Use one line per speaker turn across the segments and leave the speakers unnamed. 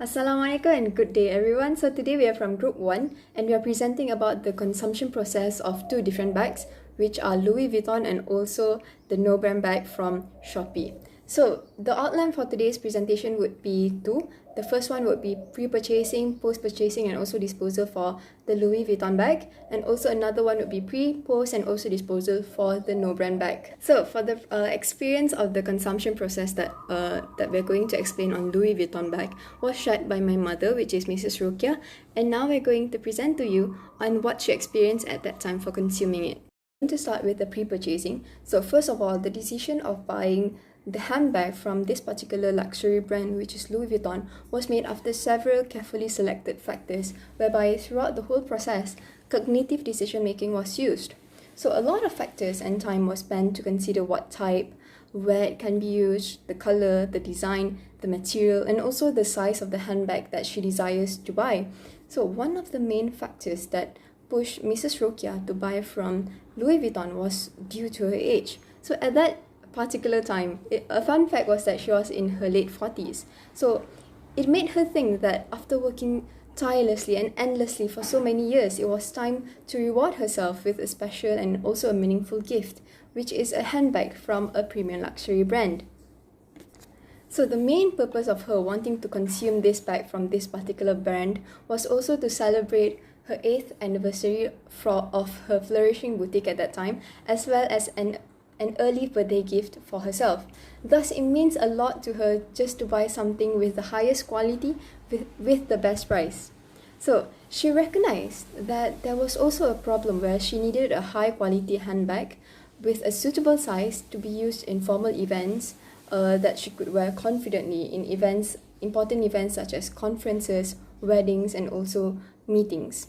Assalamualaikum and good day everyone. So today we are from group 1 and we are presenting about the consumption process of two different bags, which are Louis Vuitton and also the no brand bag from Shoppee. So the outline for today's presentation would be two. The first one would be pre-purchasing, post-purchasing and also disposal for the Louis Vuitton bag, and also another one would be pre, post and also disposal for the no brand bag. So for the experience of the consumption process that we're going to explain on Louis Vuitton bag was shared by my mother, which is Mrs. Rukia, and now we're going to present to you on what she experienced at that time for consuming it. I'm going to start with the pre-purchasing. So first of all, the decision of buying the handbag from this particular luxury brand, which is Louis Vuitton, was made after several carefully selected factors, whereby throughout the whole process, cognitive decision-making was used. So a lot of factors and time was spent to consider what type, where it can be used, the color, the design, the material, and also the size of the handbag that she desires to buy. So one of the main factors that pushed Mrs. Rokia to buy from Louis Vuitton was due to her age. So at that particular time, a fun fact was that she was in her late 40s. So it made her think that after working tirelessly and endlessly for so many years, it was time to reward herself with a special and also a meaningful gift, which is a handbag from a premium luxury brand. So the main purpose of her wanting to consume this bag from this particular brand was also to celebrate her 8th anniversary of her flourishing boutique at that time, as well as an early birthday gift for herself. Thus, it means a lot to her just to buy something with the highest quality with the best price. So she recognized that there was also a problem where she needed a high quality handbag with a suitable size to be used in formal events that she could wear confidently in important events such as conferences, weddings, and also meetings.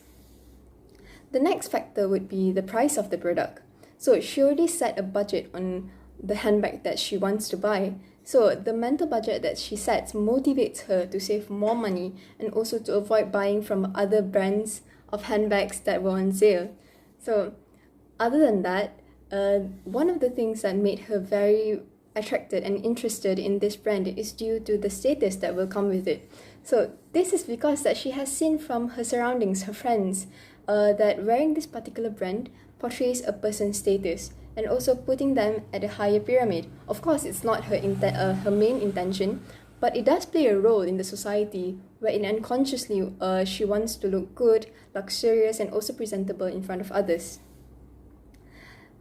The next factor would be the price of the product. So she already set a budget on the handbag that she wants to buy. So the mental budget that she sets motivates her to save more money and also to avoid buying from other brands of handbags that were on sale. So other than that, one of the things that made her very attracted and interested in this brand is due to the status that will come with it. So this is because that she has seen from her surroundings, her friends, that wearing this particular brand portrays a person's status and also putting them at a higher pyramid. Of course, it's not her main intention, but it does play a role in the society wherein unconsciously she wants to look good, luxurious, and also presentable in front of others.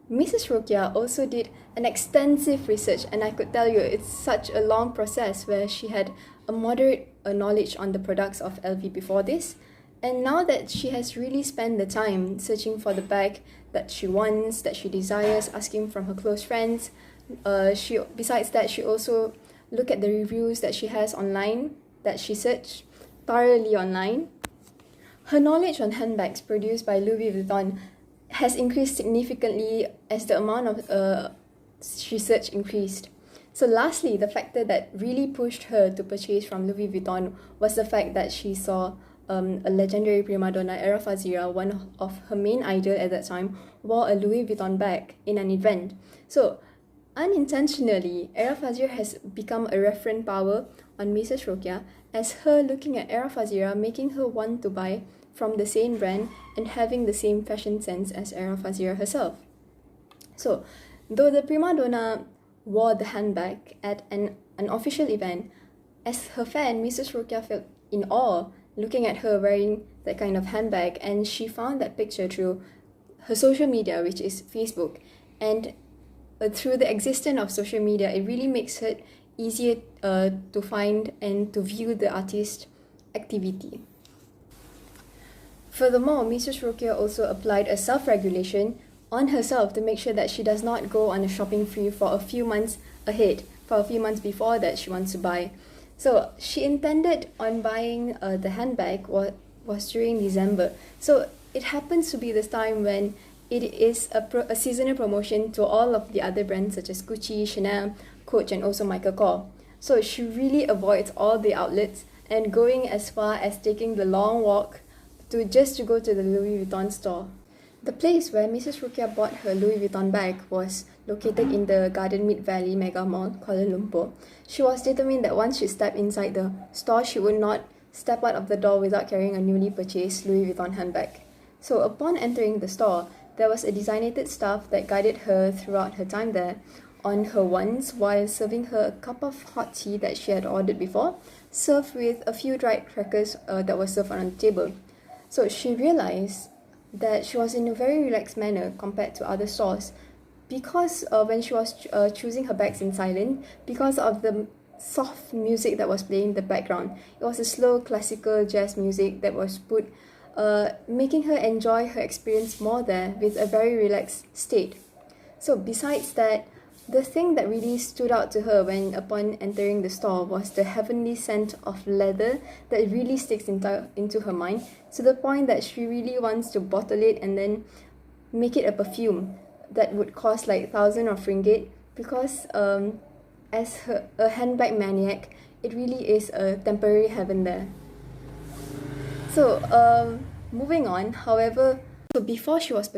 Mrs. Rokia also did an extensive research, and I could tell you it's such a long process where she had a moderate knowledge on the products of LV before this. And now that she has really spent the time searching for the bag that she wants, that she desires, asking from her close friends, besides that, she also looked at the reviews that she has online, that she searched thoroughly online. Her knowledge on handbags produced by Louis Vuitton has increased significantly as the amount of research increased. So lastly, the factor that really pushed her to purchase from Louis Vuitton was the fact that she saw a legendary prima donna, Era Fazira, one of her main idol at that time, wore a Louis Vuitton bag in an event. So unintentionally, Era Fazira has become a referent power on Mrs. Rokia, as her looking at Era Fazira making her want to buy from the same brand and having the same fashion sense as Era Fazira herself. So though the prima donna wore the handbag at an official event, as her fan, Mrs. Rokia felt in awe looking at her wearing that kind of handbag, and she found that picture through her social media, which is Facebook. And through the existence of social media, it really makes it easier to find and to view the artist's activity. Furthermore, Mrs. Rokia also applied a self-regulation on herself to make sure that she does not go on a shopping spree for a few months ahead, for a few months before that she wants to buy. So she intended on buying the handbag was during December. So it happens to be this time when it is a seasonal promotion to all of the other brands such as Gucci, Chanel, Coach, and also Michael Kors. So she really avoids all the outlets and going as far as taking the long walk to go to the Louis Vuitton store. The place where Mrs. Rukia bought her Louis Vuitton bag was located in the Garden Mid Valley Mega Mall, Kuala Lumpur. She was determined that once she stepped inside the store, she would not step out of the door without carrying a newly purchased Louis Vuitton handbag. So upon entering the store, there was a designated staff that guided her throughout her time there on her wants while serving her a cup of hot tea that she had ordered before, served with a few dried crackers that were served on the table. So she realized that she was in a very relaxed manner compared to other stores because when she was choosing her bags in silence, because of the soft music that was playing in the background. It was a slow classical jazz music that was put, making her enjoy her experience more there with a very relaxed state. So besides that, the thing that really stood out to her when upon entering the store was the heavenly scent of leather that really sticks into her mind, to the point that she really wants to bottle it and then make it a perfume that would cost like thousands of ringgit, because a handbag maniac, it really is a temporary heaven there. So moving on, however, so before she was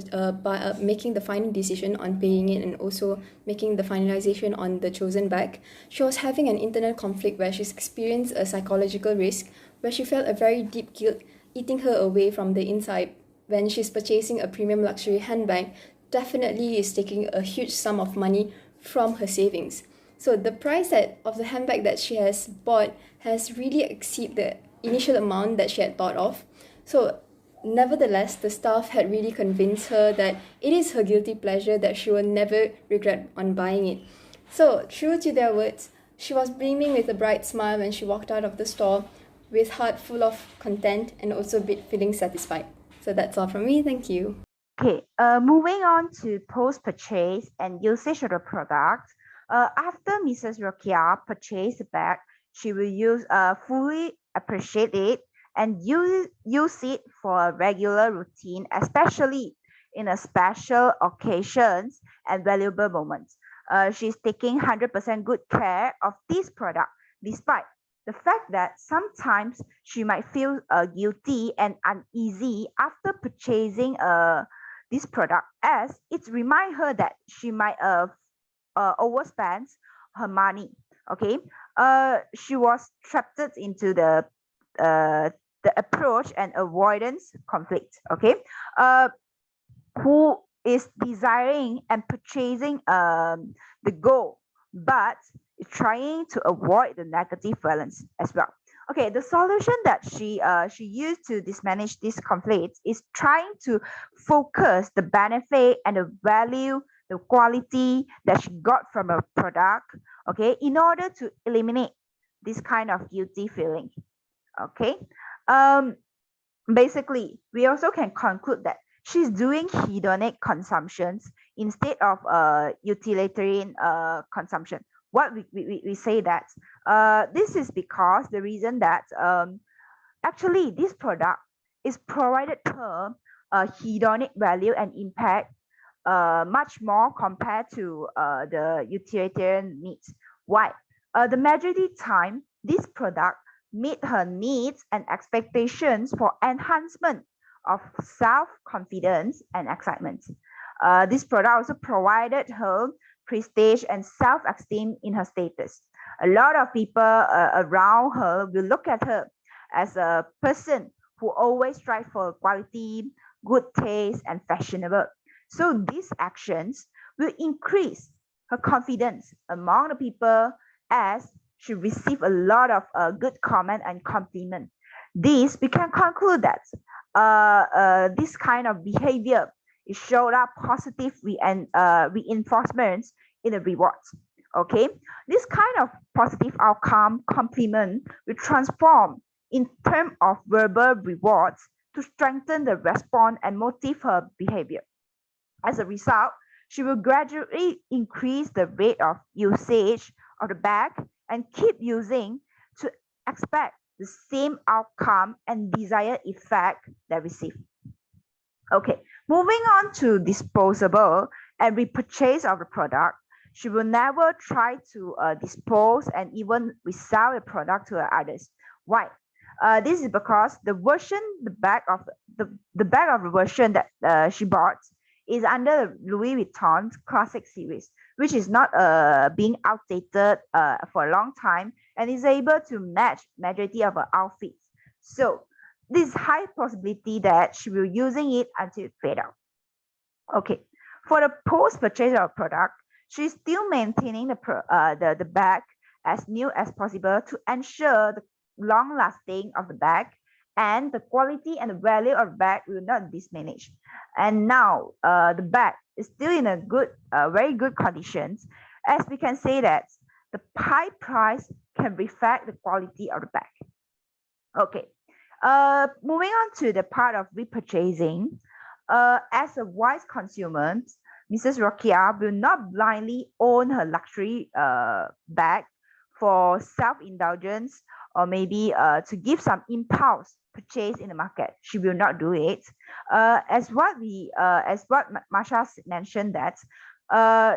making the final decision on paying it and also making the finalization on the chosen bag, she was having an internal conflict where she's experienced a psychological risk, where she felt a very deep guilt eating her away from the inside when she's purchasing a premium luxury handbag. Definitely is taking a huge sum of money from her savings. So the price of the handbag that she has bought has really exceeded the initial amount that she had thought of. So nevertheless, the staff had really convinced her that it is her guilty pleasure, that she will never regret on buying it. So true to their words, she was beaming with a bright smile when she walked out of the store, with heart full of content and also feeling satisfied. So that's all from me. Thank you.
Okay, moving on to post-purchase and usage of the product. After Mrs. Rokia purchased the bag, she will fully appreciate it and use it for a regular routine, especially in a special occasions and valuable moments. She's taking 100% good care of this product, despite the fact that sometimes she might feel guilty and uneasy after purchasing this product, as it remind her that she might overspend her money. Okay, she was trapped into the approach and avoidance conflict. Okay, who is desiring and purchasing the goal, but trying to avoid the negative balance as well. Okay, the solution that she used to dismanage this conflict is trying to focus the benefit and the value, the quality that she got from a product, okay, in order to eliminate this kind of guilty feeling. Okay, basically, we also can conclude that she's doing hedonic consumptions instead of utilitarian consumption. What we say that this is because the reason that actually this product is provided her hedonic value and impact much more compared to the utilitarian needs. Why? The majority time, this product meet her needs and expectations for enhancement of self-confidence and excitement. This product also provided her prestige and self-esteem in her status. A lot of people around her will look at her as a person who always strive for quality, good taste, and fashionable. So these actions will increase her confidence among the people, as she received a lot of good comment and compliment. This, we can conclude that this kind of behavior it showed up positive reinforcements in the rewards. Okay, this kind of positive outcome compliment will transform in terms of verbal rewards to strengthen the response and motivate her behavior. As a result, she will gradually increase the rate of usage of the bag and keep using to expect the same outcome and desired effect they receive. Okay, moving on to disposable and repurchase of the product. She will never try to dispose and even resell the product to others. Why? This is because the bag of the version that she bought is under the Louis Vuitton's classic series, which is not being outdated for a long time and is able to match majority of her outfits. So this high possibility that she will using it until it fade out. Okay, for the post-purchase of product, she's still maintaining the bag as new as possible to ensure the long lasting of the bag and the quality and the value of the bag will not diminish. And now the bag is still in a good, very good conditions, as we can say that the high price can reflect the quality of the bag. Okay, moving on to the part of repurchasing. As a wise consumer, Mrs. Rokia will not blindly own her luxury bag for self-indulgence or maybe to give some impulse purchase in the market. She will not do it. As what Masha mentioned that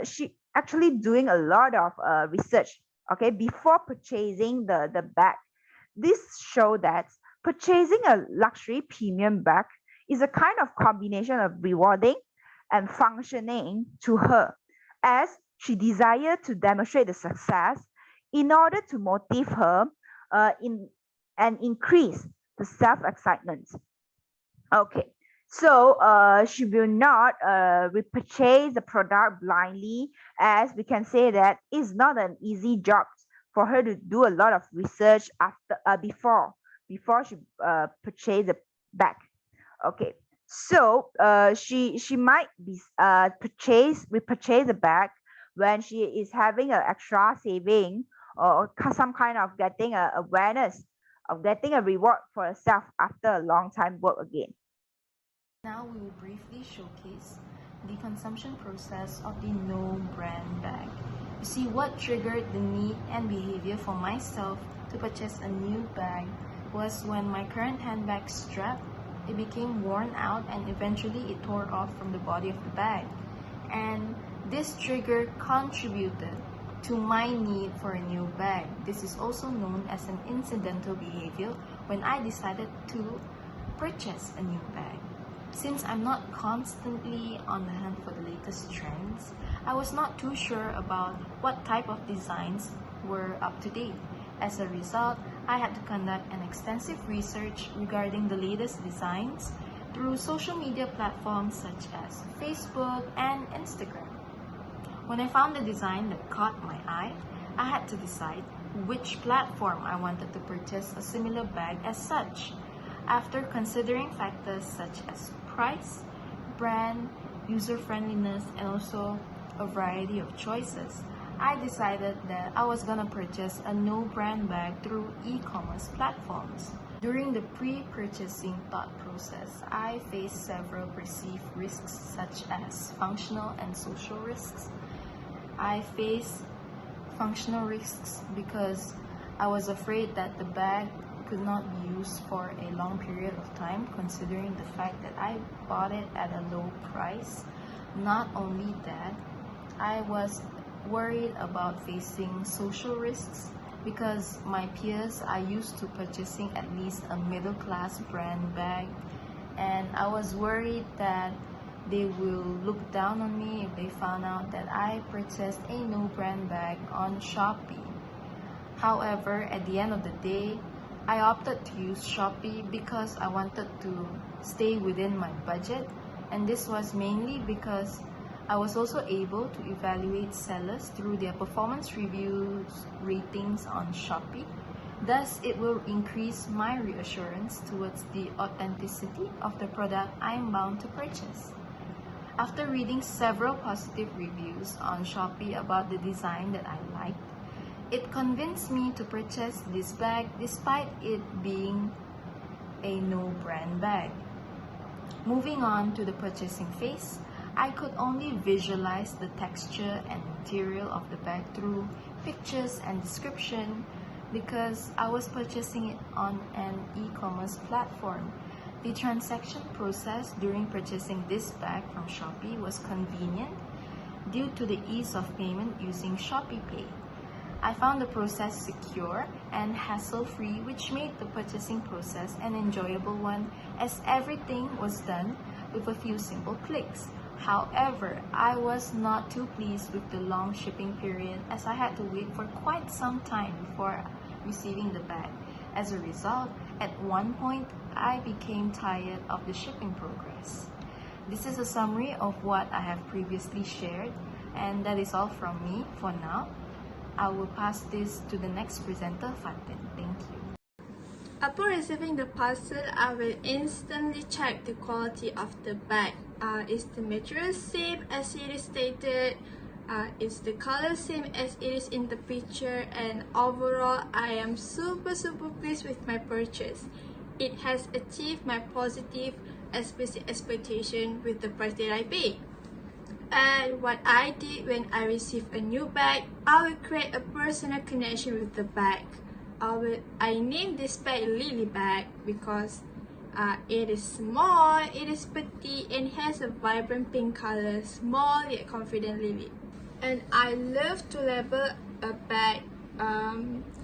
she actually doing a lot of research, okay, before purchasing the bag. This show that purchasing a luxury premium bag is a kind of combination of rewarding and functioning to her, as she desired to demonstrate the success in order to motivate her in and increase the self-excitement. Okay, so she will not repurchase the product blindly, as we can say that it's not an easy job for her to do a lot of research after before she purchase the bag. Okay, so she might be repurchase the bag when she is having an extra saving or some kind of getting a awareness of getting a reward for herself after a long time work again.
Now we will briefly showcase the consumption process of the no brand bag. You see, what triggered the need and behavior for myself to purchase a new bag was when my current handbag strap, it became worn out and eventually it tore off from the body of the bag. And this trigger contributed to my need for a new bag. This is also known as an incidental behavior when I decided to purchase a new bag. Since I'm not constantly on the hunt for the latest trends, I was not too sure about what type of designs were up to date. As a result, I had to conduct an extensive research regarding the latest designs through social media platforms such as Facebook and Instagram. When I found a design that caught my eye, I had to decide which platform I wanted to purchase a similar bag as such. After considering factors such as price, brand, user-friendliness, and also a variety of choices, I decided that I was gonna purchase a no-brand bag through e-commerce platforms. During the pre-purchasing thought process, I faced several perceived risks such as functional and social risks. I faced functional risks because I was afraid that the bag could not be used for a long period of time, considering the fact that I bought it at a low price. Not only that, I was worried about facing social risks because my peers are used to purchasing at least a middle-class brand bag, and I was worried that they will look down on me if they found out that I purchased a no-brand bag on Shoppee. However, at the end of the day, I opted to use Shoppee because I wanted to stay within my budget, and this was mainly because I was also able to evaluate sellers through their performance reviews ratings on Shoppee. Thus, it will increase my reassurance towards the authenticity of the product I am bound to purchase. After reading several positive reviews on Shoppee about the design that I liked, it convinced me to purchase this bag despite it being a no-brand bag. Moving on to the purchasing phase, I could only visualize the texture and material of the bag through pictures and description because I was purchasing it on an e-commerce platform. The transaction process during purchasing this bag from Shoppee was convenient due to the ease of payment using Shoppee Pay. I found the process secure and hassle-free, which made the purchasing process an enjoyable one as everything was done with a few simple clicks. However, I was not too pleased with the long shipping period as I had to wait for quite some time before receiving the bag. As a result, At one point, I became tired of the shipping progress. This is a summary of what I have previously shared, and that is all from me for now. I will pass this to the next presenter, Fatin. Thank you.
Upon receiving the parcel, I will instantly check the quality of the bag. Is the material same as it is stated? Is the color same as it is in the picture? And overall, I am super pleased with my purchase. It has achieved my positive expectation with the price that I paid. And what I did when I received a new bag, I will create a personal connection with the bag. I named this bag Lily bag because it is small, it is petite, and has a vibrant pink color, small yet confident lily. And I love to label a bag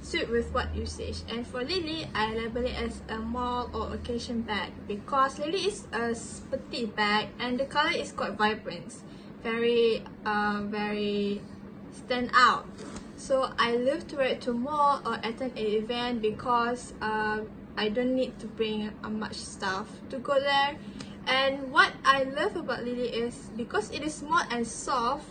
suit with what usage. And for Lily, I label it as a mall or occasion bag because Lily is a petite bag and the color is quite vibrant, very stand out. So I love to wear it to mall or attend an event because I don't need to bring much stuff to go there. And what I love about Lily is because it is small and soft.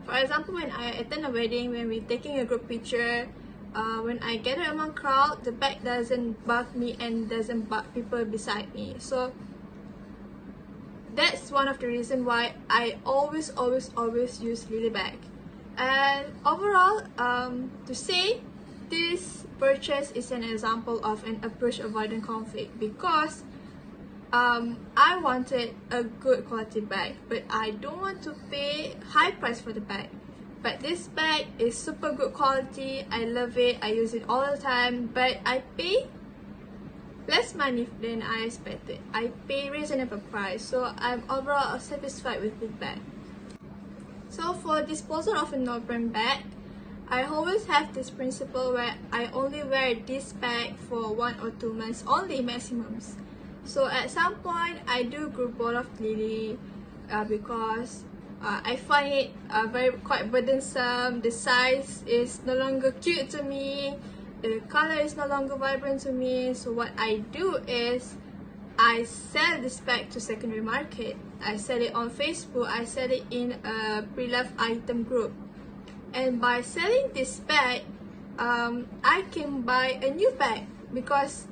For example, when I attend a wedding, when we're taking a group picture, when I gather among crowd, the bag doesn't bug me and doesn't bug people beside me. So that's one of the reasons why I always use Lily bag. And overall, to say this purchase is an example of an approach avoiding conflict because I wanted a good quality bag, but I don't want to pay high price for the bag. But this bag is super good quality. I love it. I use it all the time, but I pay less money than I expected. I pay reasonable price, so I'm overall satisfied with this bag. So for disposal of a no-brand bag, I always have this principle where I only wear this bag for 1 or 2 months only maximums. So at some point, I do group both of Lily because I find it quite burdensome. The size is no longer cute to me. The color is no longer vibrant to me. So what I do is I sell this bag to secondary market. I sell it on Facebook. I sell it in a pre-loved item group. And by selling this bag, I can buy a new bag because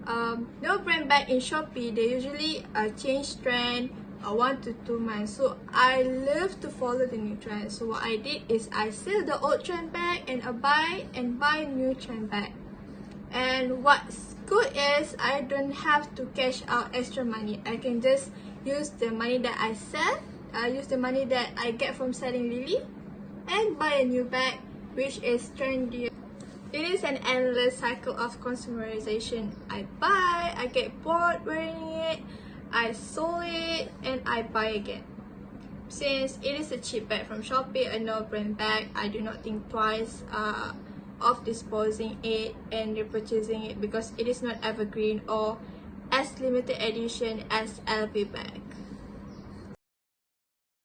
no brand bag in Shoppee, they usually change trend 1 to 2 months. So I love to follow the new trend. So what I did is I sell the old trend bag and I buy new trend bag. And what's good is I don't have to cash out extra money. I can just use the money that I sell, use the money that I get from selling Lily, and buy a new bag which is trendy. It is an endless cycle of consumerization. I buy, I get bored wearing it, I sold it, and I buy again. Since it is a cheap bag from Shoppee, a no-brand bag, I do not think twice of disposing it and repurchasing it because it is not evergreen or as limited edition as LV bag.